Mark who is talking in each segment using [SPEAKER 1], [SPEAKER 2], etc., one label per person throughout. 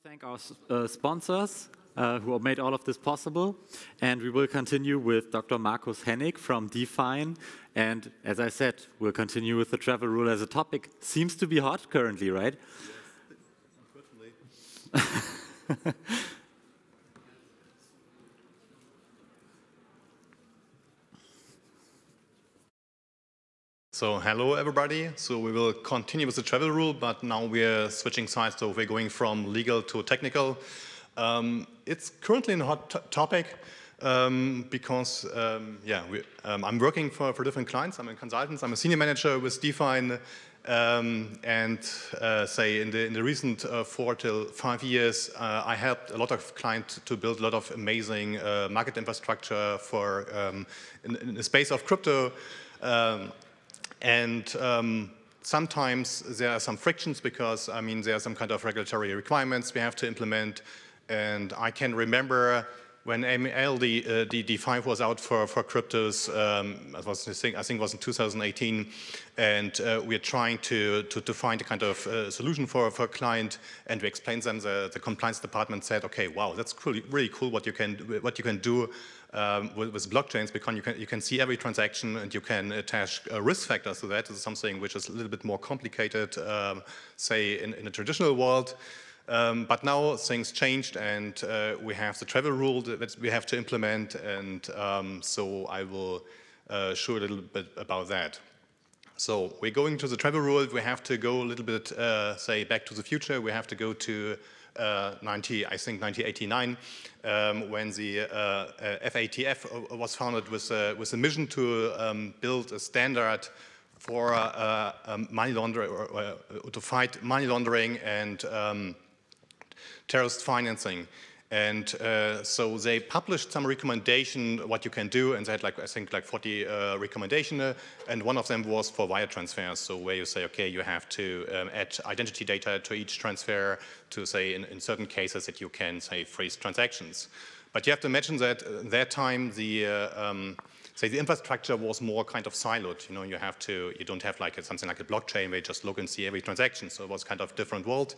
[SPEAKER 1] thank our sponsors who made all of this possible. And we will continue with Dr. Markus Hennig from Define. And as I said, we'll continue with the travel rule as a topic. Seems to be hot currently, right?
[SPEAKER 2] Yes, unfortunately. So hello everybody. So we will continue with the travel rule, but now we're switching sides. So we're going from legal to technical. It's currently a hot topic because I'm working for different clients. I'm a consultant. I'm a senior manager with Define, and say in the recent 4 to 5 years, I helped a lot of clients to build a lot of amazing market infrastructure for in the space of crypto. Sometimes there are some frictions because, there are some kind of regulatory requirements we have to implement. And I can remember when AML, the D5 was out for cryptos, I think it was in 2018, and we're trying to find a kind of solution for a client, and we explained them, the compliance department said, okay, wow, that's really cool what you can do with blockchains, because you can see every transaction and you can attach risk factors to that. This is something which is a little bit more complicated, say, in a traditional world. But now things changed, and we have the travel rule that we have to implement, and so I will show a little bit about that. So we're going to the travel rule. We have to go a little bit, say, back to the future. We have to go to 1989, when the FATF was founded with a mission to build a standard for money laundering, or to fight money laundering and terrorist financing. And so they published some recommendation what you can do, and they had I think 40 recommendations, and one of them was for wire transfers. So where you say, okay, you have to add identity data to each transfer to say in certain cases that you can say freeze transactions. But you have to imagine that at that time say the infrastructure was more kind of siloed. You don't have something like a blockchain where you just look and see every transaction. So it was kind of different world.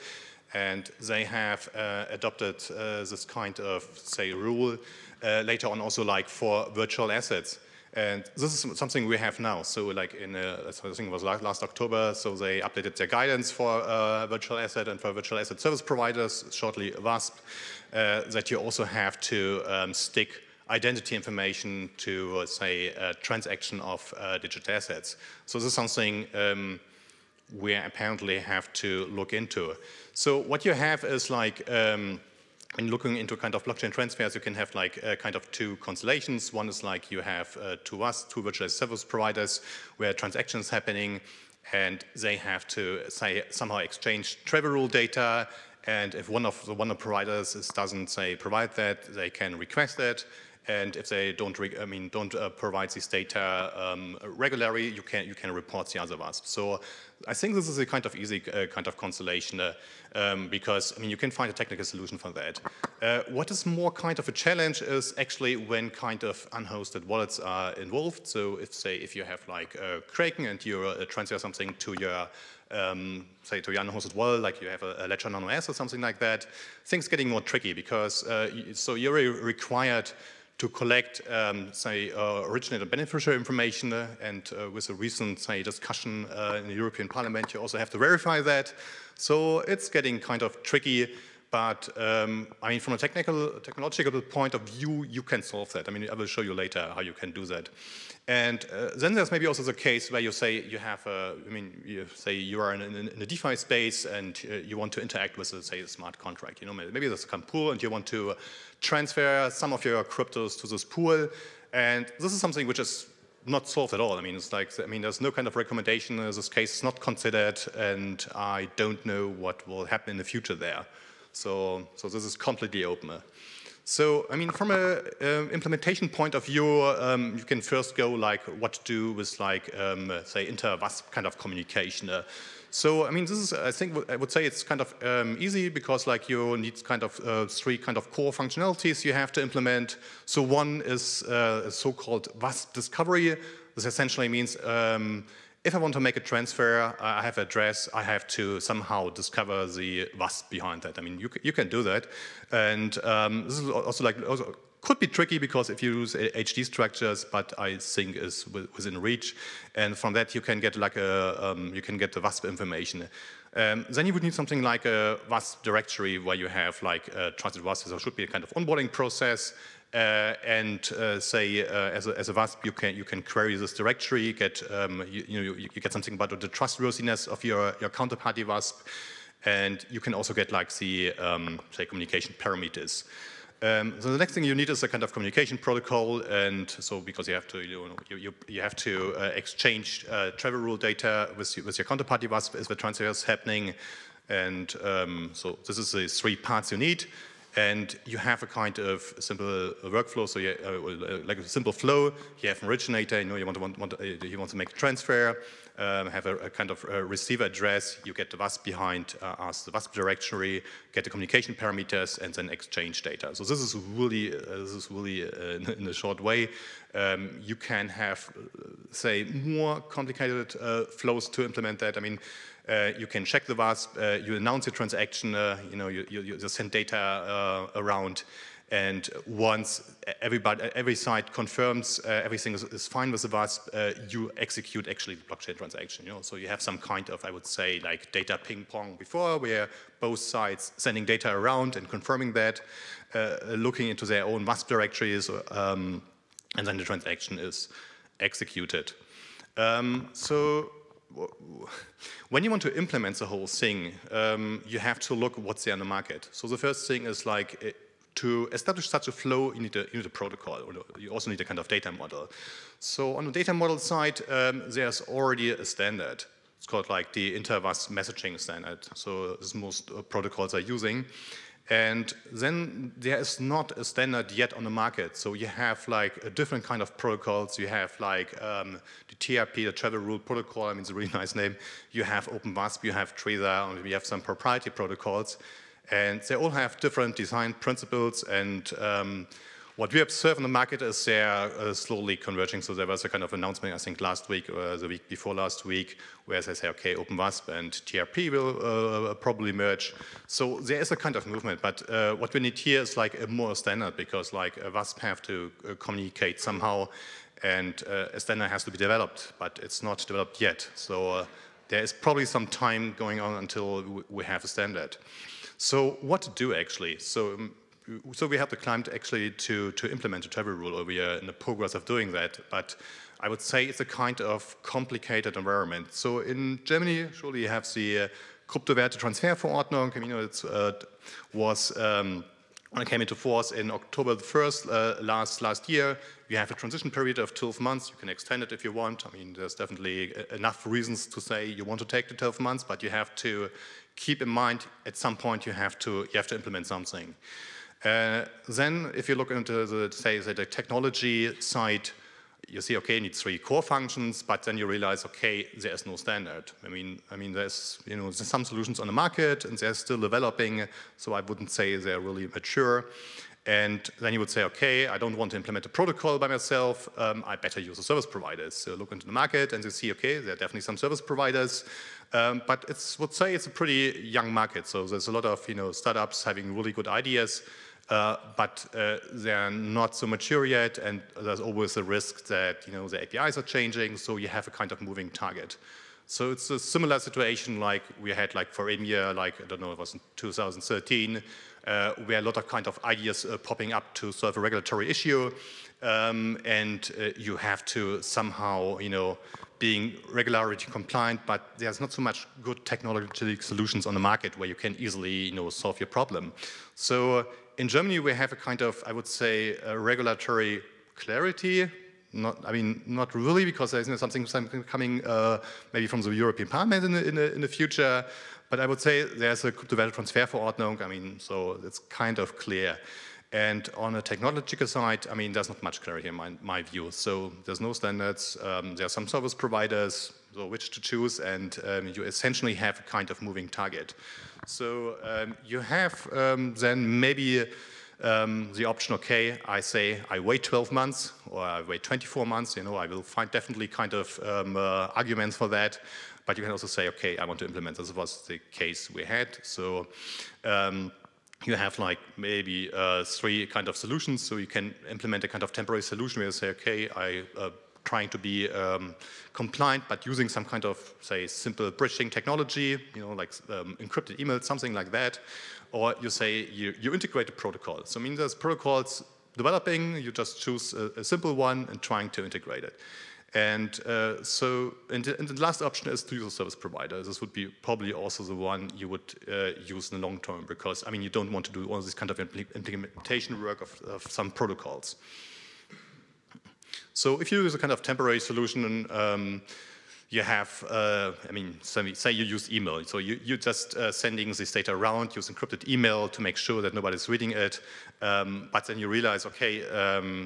[SPEAKER 2] And they have adopted this kind of, say, rule later on also for virtual assets. And this is something we have now. So I think it was last October, so they updated their guidance for virtual asset and for virtual asset service providers, shortly VASP, that you also have to stick identity information to, say, transaction of digital assets. So this is something we apparently have to look into. So what you have is in looking into kind of blockchain transfers, you can have kind of two constellations. One is you have two virtual service providers where transactions happening, and they have to say somehow exchange travel rule data. And if one of the providers doesn't say provide that, they can request it. And if they don't provide this data regularly, you can report the other VASP. So I think this is a kind of easy kind of constellation because you can find a technical solution for that. What is more kind of a challenge is actually when kind of unhosted wallets are involved. So if you have Kraken and you transfer something to your say to your unhosted wallet, like you have a Ledger Nano S or something like that, things getting more tricky because so you're required to collect, say, originator beneficiary information, and with a recent, say, discussion in the European Parliament, you also have to verify that. So it's getting kind of tricky, but from a technological point of view, you can solve that. I will show you later how you can do that. And then there's maybe also the case where you say you have you are in a DeFi space and you want to interact with, say, a smart contract. Maybe there's a pool and you want to transfer some of your cryptos to this pool, and this is something which is not solved at all. It's there's no kind of recommendation. This case is not considered, and I don't know what will happen in the future there. So this is completely open. So, from a implementation point of view, you can first go what to do with say inter-VASP kind of communication. So, this is, I would say it's kind of easy because you need kind of 3 kind of core functionalities you have to implement. So one is a so-called VASP discovery. This essentially means if I want to make a transfer, I have address, I have to somehow discover the WASP behind that. I mean, you can do that. And this is also could be tricky because if you use HD structures, but I think is within reach. And from that you can get like you can get the WASP information. Then you would need something like a WASP directory where you have like trusted WASP. So it should be a kind of onboarding process. Say as a WASP, you can query this directory, get you get something about the trustworthiness of your counterparty WASP, and you can also get like the say communication parameters. So the next thing you need is a kind of communication protocol, and so because you have to you have to exchange travel rule data with your counterparty WASP as the transfer is happening, and so this is the 3 parts you need. And you have a kind of simple workflow, so you, like a simple flow. You have an originator, you want to make a transfer, have a kind of a receiver address. You get the WASP behind, ask the WASP directory, get the communication parameters, and then exchange data. So this is really in a short way. You can have, say, more complicated flows to implement that. I mean, you can check the WASP, you announce your transaction, you just send data around, and once every side confirms everything is fine with the WASP, you execute actually the blockchain transaction. So you have some kind of, I would say, like data ping pong before, where both sides sending data around and confirming that, looking into their own WASP directories, and then the transaction is executed. So when you want to implement the whole thing, you have to look what's there in the market. So the first thing is like to establish such a flow, you need a protocol, or you also need a kind of data model. So on the data model side, there's already a standard. It's called like the inter-WASP messaging standard. So this is most protocols are using. And then there is not a standard yet on the market. So you have like a different kind of protocols. You have like the TRP, the Travel Rule Protocol. I mean, it's a really nice name. You have OpenWASP, you have Trezor, and we have some proprietary protocols. And they all have different design principles. And what we observe in the market is they are slowly converging. So there was a kind of announcement, I think, last week or the week before last week, where they say, okay, OpenWASP and TRP will probably merge. So there is a kind of movement. But what we need here is like a more standard, because like a WASP have to communicate somehow, and a standard has to be developed, but it's not developed yet. So there is probably some time going on until we have a standard. So what to do actually? So we have the client actually to implement a travel rule, or we are in the progress of doing that. But I would say it's a kind of complicated environment. So in Germany, surely you have the Kryptowerte-Transferverordnung. I mean, it was when it came into force in October the 1st last year. You have a transition period of 12 months. You can extend it if you want. I mean, there's definitely enough reasons to say you want to take the 12 months, but you have to keep in mind at some point you have to implement something. Then, if you look into the technology side, you see, okay, you need 3 core functions, but then you realize, okay, there is no standard. I mean, there's some solutions on the market, and they're still developing. So I wouldn't say they're really mature. And then you would say, okay, I don't want to implement a protocol by myself. I better use the service providers. So look into the market, and you see, okay, there are definitely some service providers. But would say it's a pretty young market. So there's a lot of startups having really good ideas. But they're not so mature yet, and there's always a risk that the APIs are changing, so you have a kind of moving target. So it's a similar situation like we had like for EMEA, like I don't know, it was in 2013, where a lot of kind of ideas popping up to solve a regulatory issue, and you have to somehow being regularity compliant, but there's not so much good technology solutions on the market where you can easily solve your problem. So in Germany, we have a kind of, I would say, a regulatory clarity. Not really, because there's something coming maybe from the European Parliament in the future. But I would say there's a Kryptowerte-Transferverordnung. I mean, so it's kind of clear. And on a technological side, I mean, there's not much clarity in my view. So there's no standards. There are some service providers, so which to choose, and you essentially have a kind of moving target. So you have then maybe the option, okay, I say I wait 12 months or I wait 24 months, you know, I will find definitely kind of arguments for that. But you can also say, okay, I want to implement. This was the case we had. So you have like maybe 3 kind of solutions. So you can implement a kind of temporary solution where you say, okay, I trying to be compliant, but using some kind of, say, simple bridging technology, you know, like encrypted email, something like that. Or you say you integrate a protocol. So I mean, there's protocols developing, you just choose a simple one and trying to integrate it. And and the last option is to use a service provider. This would be probably also the one you would use in the long term, because, I mean, you don't want to do all this kind of implementation work of some protocols. So if you use a kind of temporary solution, you have, I mean, say you use email. So you're just sending this data around, use encrypted email to make sure that nobody's reading it. But then you realize, okay,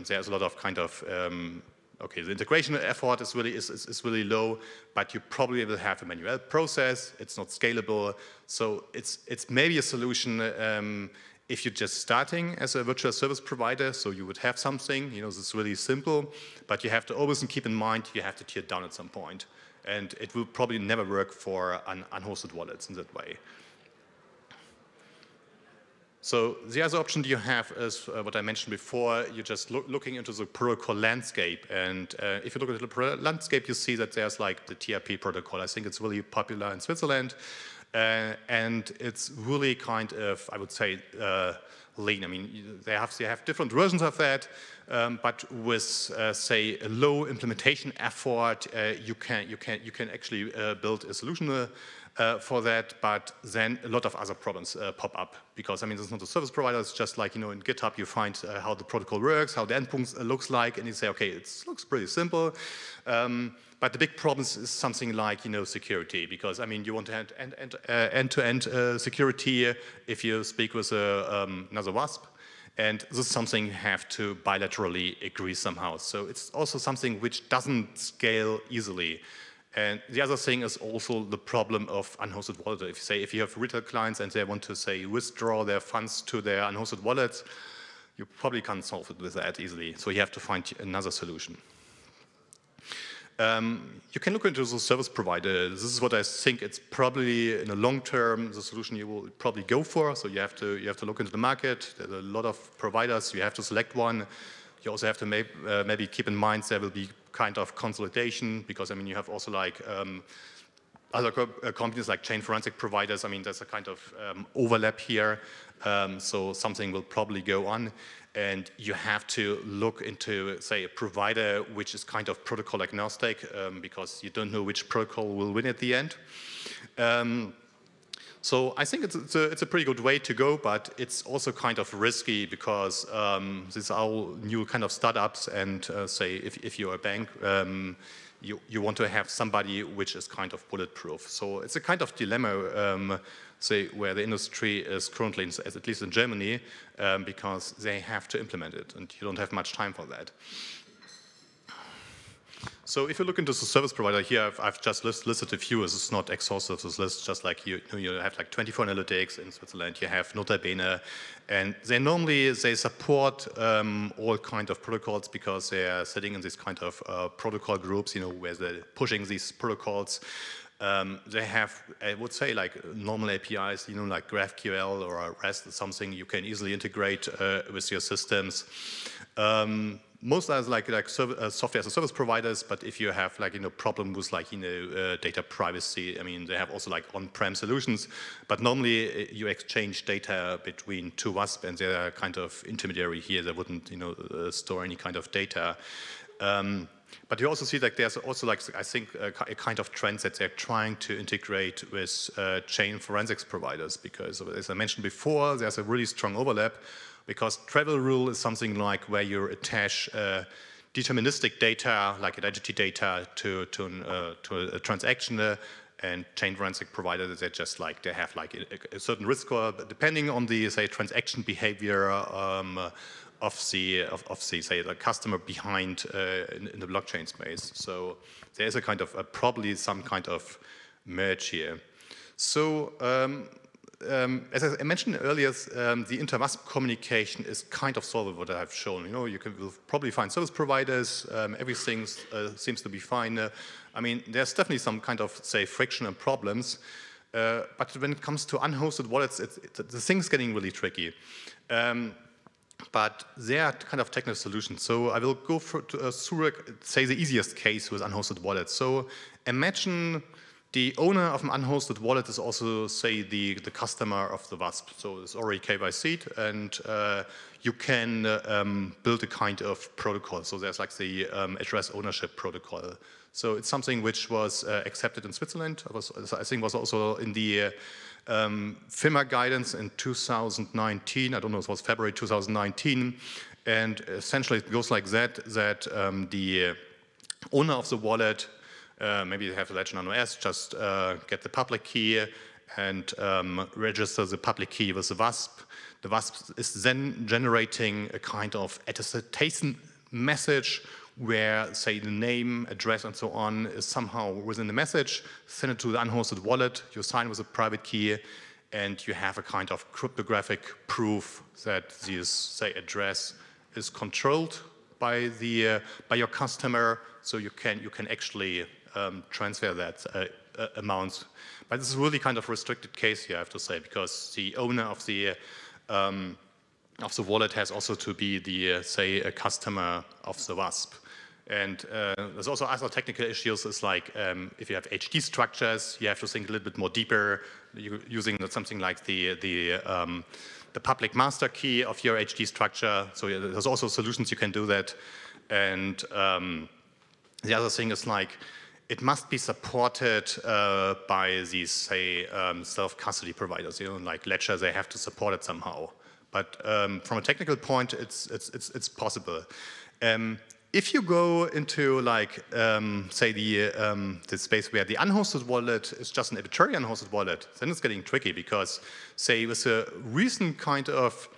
[SPEAKER 2] there's a lot of kind of, okay, the integration effort is really low, but you probably will have a manual process. It's not scalable. So it's maybe a solution if you're just starting as a virtual service provider, so you would have something, you know, this is really simple, but you have to always keep in mind you have to tear down at some point. And it will probably never work for unhosted wallets in that way. So the other option you have is what I mentioned before. You're just looking into the protocol landscape. And if you look at the landscape, you see that there's like the TRP protocol. I think it's really popular in Switzerland. And it's really kind of, I would say, lean. I mean, they have different versions of that, but with say a low implementation effort, you can actually build a solution for that. But then a lot of other problems pop up, because I mean, it's not a service provider. It's just like, you know, in GitHub you find how the protocol works, how the endpoint looks like, and you say, okay, it looks pretty simple. But the big problem is something like, you know, security, because I mean, you want to have end-to-end security if you speak with another WASP, and this is something you have to bilaterally agree somehow. So it's also something which doesn't scale easily. And the other thing is also the problem of unhosted wallet. If you have retail clients and they want to say withdraw their funds to their unhosted wallets, you probably can't solve it with that easily. So you have to find another solution. You can look into the service provider. This is what I think it's probably in the long term the solution you will probably go for. So you have to look into the market. There's a lot of providers. You have to select one. You also have to maybe keep in mind there will be kind of consolidation, because I mean you have also like other companies like chain forensic providers. I mean there's a kind of overlap here. So something will probably go on. And you have to look into, say, a provider which is kind of protocol agnostic, because you don't know which protocol will win at the end. So I think it's a pretty good way to go, but it's also kind of risky, because these are all new kind of startups, and say if you're a bank, you want to have somebody which is kind of bulletproof. So it's a kind of dilemma, say, where the industry is currently, at least in Germany, because they have to implement it, and you don't have much time for that. So if you look into the service provider here, I've just listed a few. This is not exhaustive. This list just like you have like 24 analytics in Switzerland. You have Notabene, and they support all kind of protocols, because they are sitting in these kind of protocol groups, you know, where they're pushing these protocols. They have, I would say, like normal APIs, you know, like GraphQL or REST, something you can easily integrate with your systems. Most are like software as a service providers, but if you have like, you know, problem with like, you know, data privacy, I mean, they have also like on-prem solutions, but normally you exchange data between two WASP, and they're kind of intermediary here. They wouldn't, you know, store any kind of data. But you also see that there's also, like, I think, a kind of trend that they're trying to integrate with chain forensics providers, because, as I mentioned before, there's a really strong overlap, because travel rule is something like where you attach deterministic data, like identity data, to a transaction, and chain forensic providers, they just like, they have like a certain risk score, depending on the, say, transaction behavior of the customer behind in the blockchain space. So there is a kind of probably some kind of merge here. So as I mentioned earlier, the inter-WASP communication is kind of solvable, what I've shown. You know, will probably find service providers, everything seems to be fine. I mean, there's definitely some kind of, say, friction and problems, but when it comes to unhosted wallets, the thing's getting really tricky. But there are kind of technical solutions. So I will go through, say, the easiest case with unhosted wallets. So imagine the owner of an unhosted wallet is also, say, the customer of the WASP. So it's already KYC'd, and you can build a kind of protocol. So there's like the address ownership protocol. So it's something which was accepted in Switzerland. I think was also in the FIMA guidance in 2019. I don't know, it was February 2019. And essentially it goes like that, the owner of the wallet, maybe they have a legend on OS, just get the public key and register the public key with the WASP. The WASP is then generating a kind of attestation message where, say, the name, address, and so on is somehow within the message, send it to the unhosted wallet, you sign with a private key, and you have a kind of cryptographic proof that this, say, address is controlled by your customer, so you can actually transfer that amount. But this is really kind of restricted case here, I have to say, because the owner of the wallet has also to be the, say, a customer of the WASP. And there's also other technical issues. It's like if you have HD structures, you have to think a little bit more deeper, using something like the public master key of your HD structure. So there's also solutions you can do that. And the other thing is like, it must be supported by these, say, self-custody providers. You know, like Ledger, they have to support it somehow. But from a technical point, it's possible. If you go into, like, say, the space where the unhosted wallet is just an arbitrary unhosted wallet, then it's getting tricky because, say, with a recent kind of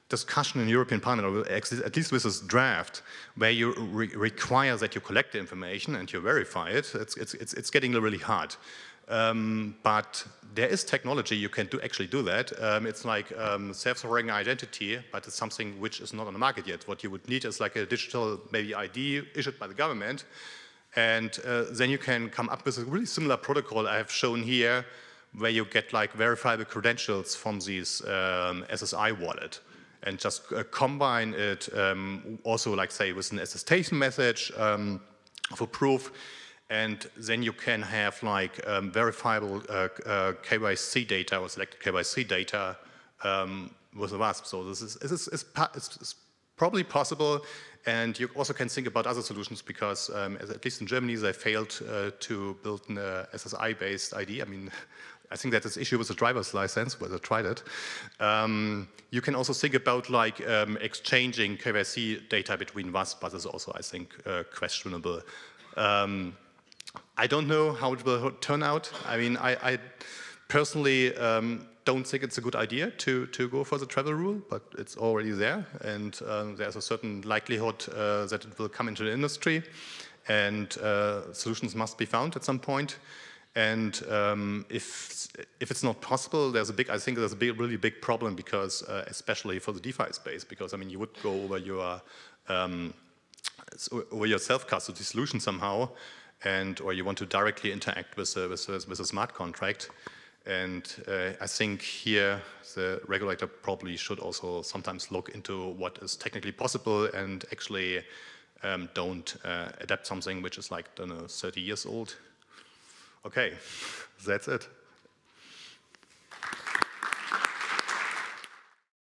[SPEAKER 2] discussion in European Parliament, or at least with this draft, where you require that you collect the information and you verify it, it's getting really hard. But there is technology you can actually do that. It's like self-sovereign identity, but it's something which is not on the market yet. What you would need is like a digital, maybe ID issued by the government, and then you can come up with a really similar protocol I have shown here, where you get like verifiable credentials from this SSI wallet, and just combine it also, like, say, with an attestation message for proof. And then you can have like verifiable KYC data or selected KYC data with the WASP. So this is probably possible. And you also can think about other solutions because, at least in Germany, they failed to build an SSI-based ID. I mean, I think that this issue with the driver's license, where they tried it. You can also think about like exchanging KYC data between WASP, but this is also, I think, questionable. I don't know how it will turn out. I mean, I personally don't think it's a good idea to go for the travel rule, but it's already there, and there's a certain likelihood that it will come into the industry, and solutions must be found at some point. And if it's not possible, I think there's a really big problem because, especially for the DeFi space, because I mean, you would go over your self-custody solution somehow, or you want to directly interact with a smart contract. And I think here the regulator probably should also sometimes look into what is technically possible and actually don't adapt something which is like, I don't know, 30 years old. Okay, that's it.